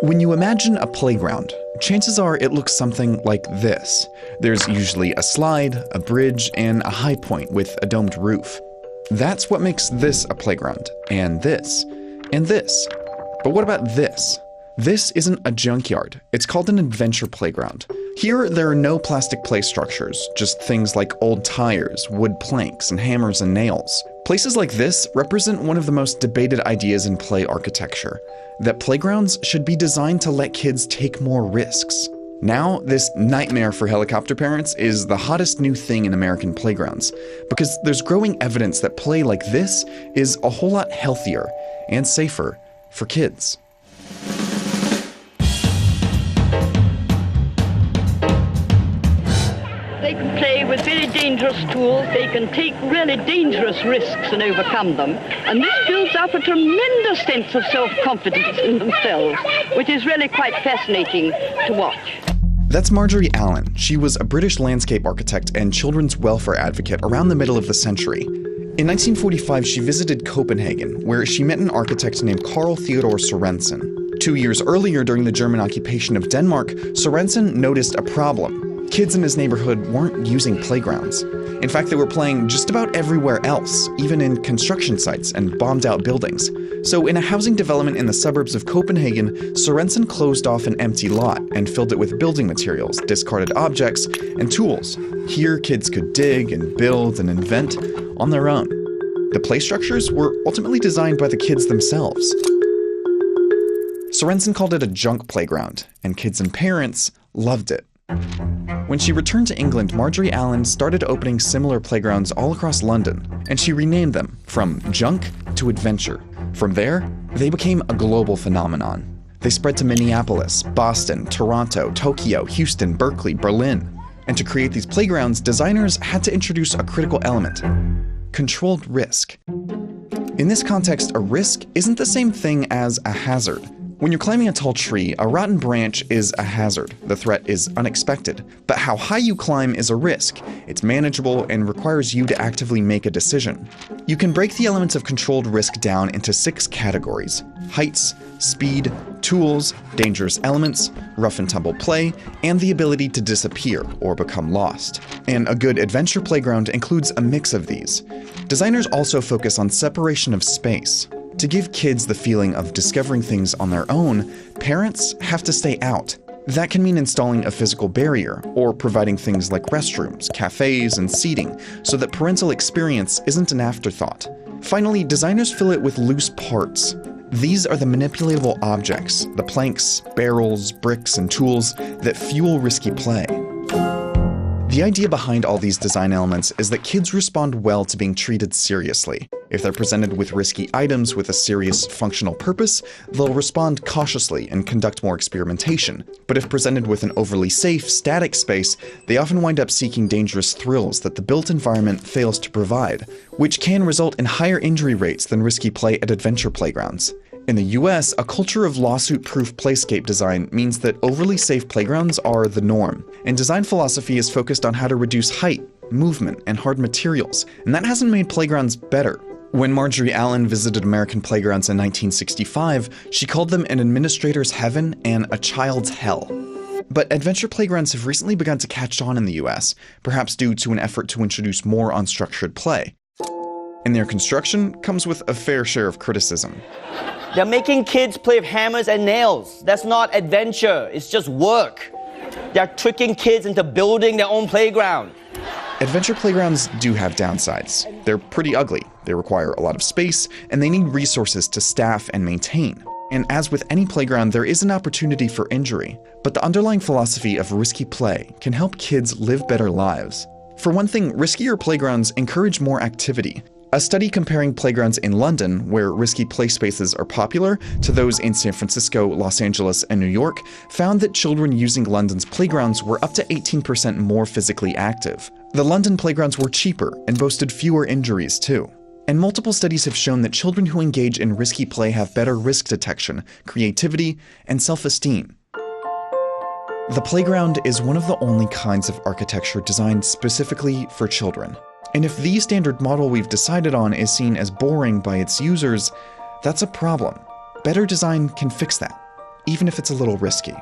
When you imagine a playground, chances are it looks something like this. There's usually a slide, a bridge, and a high point with a domed roof. That's what makes this a playground, and this, and this. But what about this? This isn't a junkyard. It's called an adventure playground. Here, there are no plastic play structures, just things like old tires, wood planks, and hammers and nails. Places like this represent one of the most debated ideas in play architecture, that playgrounds should be designed to let kids take more risks. Now, this nightmare for helicopter parents is the hottest new thing in American playgrounds, because there's growing evidence that play like this is a whole lot healthier and safer for kids. They can play with very dangerous tools. They can take really dangerous risks and overcome them. And this builds up a tremendous sense of self-confidence in themselves, which is really quite fascinating to watch. That's Marjorie Allen. She was a British landscape architect and children's welfare advocate around the middle of the century. In 1945, she visited Copenhagen, where she met an architect named Carl Theodor Sorensen. 2 years earlier, during the German occupation of Denmark, Sorensen noticed a problem. Kids in his neighborhood weren't using playgrounds. In fact, they were playing just about everywhere else, even in construction sites and bombed-out buildings. So in a housing development in the suburbs of Copenhagen, Sorensen closed off an empty lot and filled it with building materials, discarded objects, and tools. Here, kids could dig and build and invent on their own. The play structures were ultimately designed by the kids themselves. Sorensen called it a junk playground, and kids and parents loved it. When she returned to England, Marjorie Allen started opening similar playgrounds all across London, and she renamed them from junk to adventure. From there, they became a global phenomenon. They spread to Minneapolis, Boston, Toronto, Tokyo, Houston, Berkeley, Berlin. And to create these playgrounds, designers had to introduce a critical element: controlled risk. In this context, a risk isn't the same thing as a hazard. When you're climbing a tall tree, a rotten branch is a hazard. The threat is unexpected. But how high you climb is a risk. It's manageable and requires you to actively make a decision. You can break the elements of controlled risk down into 6 categories: heights, speed, tools, dangerous elements, rough and tumble play, and the ability to disappear or become lost. And a good adventure playground includes a mix of these. Designers also focus on separation of space. To give kids the feeling of discovering things on their own, parents have to stay out. That can mean installing a physical barrier, or providing things like restrooms, cafes, and seating, so that parental experience isn't an afterthought. Finally, designers fill it with loose parts. These are the manipulatable objects, the planks, barrels, bricks, and tools that fuel risky play. The idea behind all these design elements is that kids respond well to being treated seriously. If they're presented with risky items with a serious functional purpose, they'll respond cautiously and conduct more experimentation. But if presented with an overly safe, static space, they often wind up seeking dangerous thrills that the built environment fails to provide, which can result in higher injury rates than risky play at adventure playgrounds. In the US, a culture of lawsuit-proof playscape design means that overly safe playgrounds are the norm, and design philosophy is focused on how to reduce height, movement, and hard materials, and that hasn't made playgrounds better. When Marjorie Allen visited American playgrounds in 1965, she called them an administrator's heaven and a child's hell. But adventure playgrounds have recently begun to catch on in the US, perhaps due to an effort to introduce more unstructured play. And their construction comes with a fair share of criticism. They're making kids play with hammers and nails. That's not adventure, it's just work. They're tricking kids into building their own playground. Adventure playgrounds do have downsides. They're pretty ugly, they require a lot of space, and they need resources to staff and maintain. And as with any playground, there is an opportunity for injury. But the underlying philosophy of risky play can help kids live better lives. For one thing, riskier playgrounds encourage more activity. A study comparing playgrounds in London, where risky play spaces are popular, to those in San Francisco, Los Angeles, and New York, found that children using London's playgrounds were up to 18% more physically active. The London playgrounds were cheaper and boasted fewer injuries too. And multiple studies have shown that children who engage in risky play have better risk detection, creativity, and self-esteem. The playground is one of the only kinds of architecture designed specifically for children. And if the standard model we've decided on is seen as boring by its users, that's a problem. Better design can fix that. even if it's a little risky.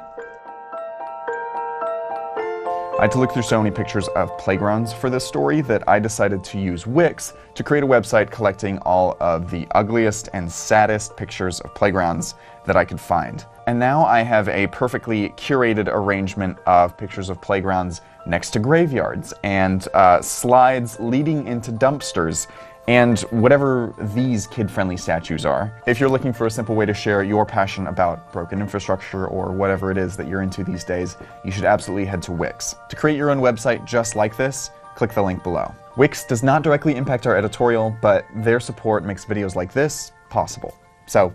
I had to look through so many pictures of playgrounds for this story that I decided to use Wix to create a website collecting all of the ugliest and saddest pictures of playgrounds that I could find. And now I have a perfectly curated arrangement of pictures of playgrounds next to graveyards and slides leading into dumpsters and whatever these kid-friendly statues are. If you're looking for a simple way to share your passion about broken infrastructure or whatever it is that you're into these days, you should absolutely head to Wix. To create your own website just like this, click the link below. Wix does not directly impact our editorial, but their support makes videos like this possible. So